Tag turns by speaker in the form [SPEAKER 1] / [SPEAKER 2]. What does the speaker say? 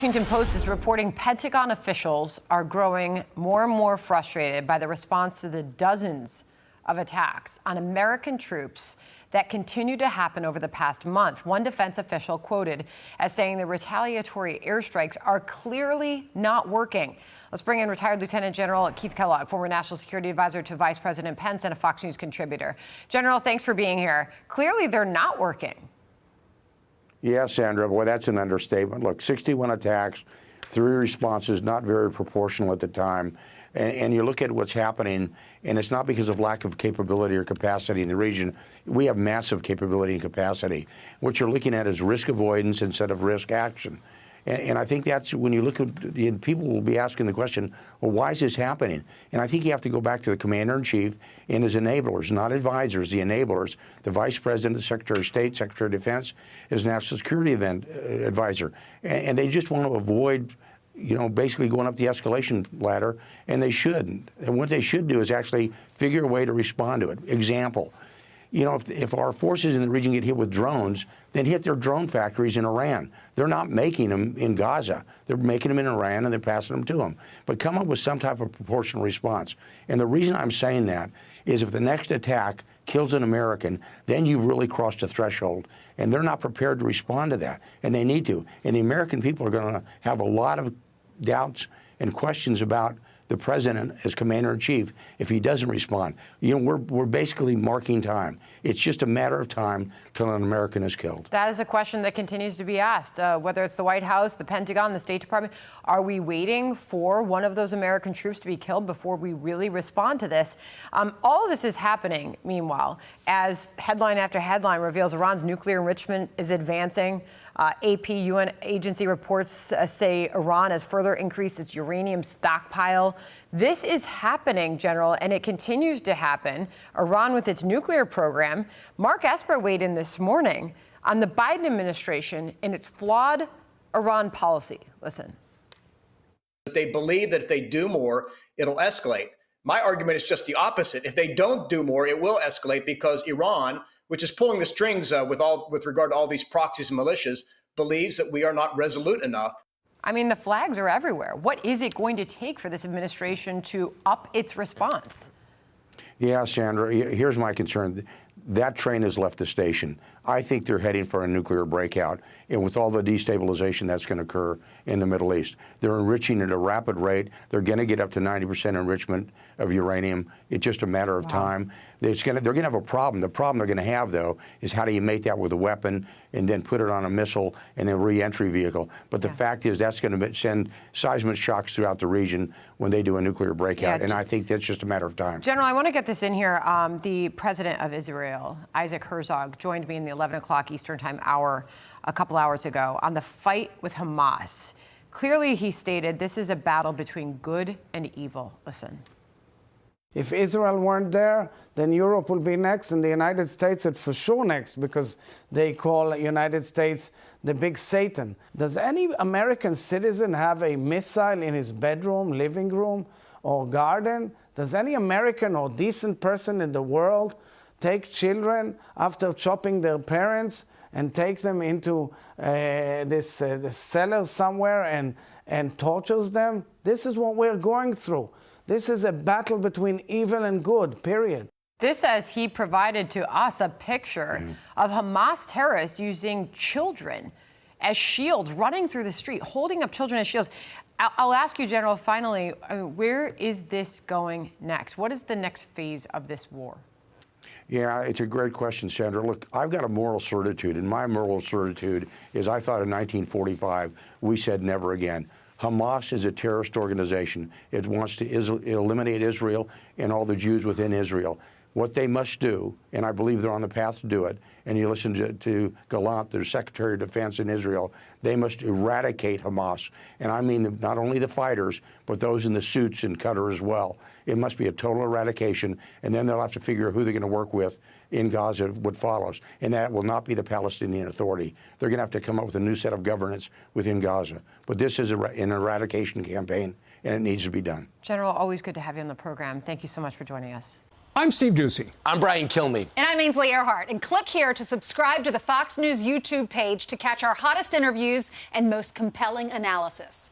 [SPEAKER 1] Washington Post is reporting Pentagon officials are growing more and more frustrated by the response to the dozens of attacks on American troops that continue to happen over the past month. One defense official quoted as saying the retaliatory airstrikes are clearly not working. Let's bring in retired Lieutenant General Keith Kellogg, former National Security Advisor to Vice President Pence and a Fox News contributor. General, thanks for being here. Clearly, they're not working.
[SPEAKER 2] Yeah, Sandra, boy, that's an understatement. Look, 61 attacks, 3 responses, not very proportional at the time. And you look at what's happening, and it's not because of lack of capability or capacity in the region. We have massive capability and capacity. What you're looking at is risk avoidance instead of risk action. And I think that's when you look at, and people will be asking the question, well, why is this happening? And I think you have to go back to the commander-in-chief and his enablers, not advisors, the enablers, the vice president, the secretary of state, secretary of defense, his national security advisor. And they just want to avoid, basically going up the escalation ladder, and they shouldn't. And what they should do is actually figure a way to respond to it. Example, if our forces in the region get hit with drones, then hit their drone factories in Iran. They're not making them in Gaza. They're making them in Iran, and they're passing them to them. But come up with some type of proportional response. And the reason I'm saying that is if the next attack kills an American, then you've really crossed a threshold. And they're not prepared to respond to that, and they need to. And the American people are going to have a lot of doubts and questions about the president as commander-in-chief if he doesn't respond. We're basically marking time. It's just a matter of time till an American is killed.
[SPEAKER 1] That is a question that continues to be asked, whether it's the White House, the Pentagon, the State Department. Are we waiting for one of those American troops to be killed before we really respond to this? All of this is happening, meanwhile, as headline after headline reveals Iran's nuclear enrichment is advancing. AP UN agency reports say Iran has further increased its uranium stockpile. This is happening, General, and it continues to happen. Iran with its nuclear program. Mark Esper weighed in this morning on the Biden administration and its flawed Iran policy. Listen.
[SPEAKER 3] They believe that if they do more, it'll escalate. My argument is just the opposite. If they don't do more, it will escalate because Iran, which is pulling the strings with regard to all these proxies and militias, believes that we are not resolute enough.
[SPEAKER 1] I mean, the flags are everywhere. What is it going to take for this administration to up its response?
[SPEAKER 2] Yeah, Sandra, here's my concern. That train has left the station. I think they're heading for a nuclear breakout, and with all the destabilization that's going to occur in the Middle East. They're enriching at a rapid rate. They're going to get up to 90% enrichment of uranium. It's just a matter of time. They're going to have a problem. The problem they're going to have, though, is how do you mate that with a weapon and then put it on a missile and a re-entry vehicle. But the fact is that's going to send seismic shocks throughout the region when they do a nuclear breakout, and I think that's just a matter of time.
[SPEAKER 1] General, I want to get this in here. The president of Israel, Isaac Herzog, joined me in the 11 o'clock Eastern Time hour a couple hours ago on the fight with Hamas. Clearly, he stated this is a battle between good and evil. Listen.
[SPEAKER 4] If Israel weren't there, then Europe will be next, and the United States is for sure next because they call the United States the big Satan. Does any American citizen have a missile in his bedroom, living room, or garden? Does any American or decent person in the world take children after chopping their parents and take them into this cellar somewhere and tortures them? This is what we're going through. This is a battle between evil and good, period.
[SPEAKER 1] This as he provided to us a picture of Hamas terrorists using children as shields, running through the street, holding up children as shields. I'll ask you, General, finally, where is this going next? What is the next phase of this war?
[SPEAKER 2] Yeah, it's a great question, Sandra. Look, I've got a moral certitude, and my moral certitude is I thought in 1945, we said never again. Hamas is a terrorist organization. It wants to eliminate Israel and all the Jews within Israel. What they must do, and I believe they're on the path to do it, and you listen to Gallup, their Secretary of Defense in Israel, they must eradicate Hamas. And I mean not only the fighters, but those in the suits in Qatar as well. It must be a total eradication, and then they'll have to figure out who they're going to work with in Gaza, what follows. And that will not be the Palestinian Authority. They're going to have to come up with a new set of governance within Gaza. But this is an eradication campaign, and it needs to be done.
[SPEAKER 1] General, always good to have you on the program. Thank you so much for joining us.
[SPEAKER 5] I'm Steve Ducey.
[SPEAKER 6] I'm Brian Kilmeade.
[SPEAKER 7] And I'm Ainsley Earhart. And click here to subscribe to the Fox News YouTube page to catch our hottest interviews and most compelling analysis.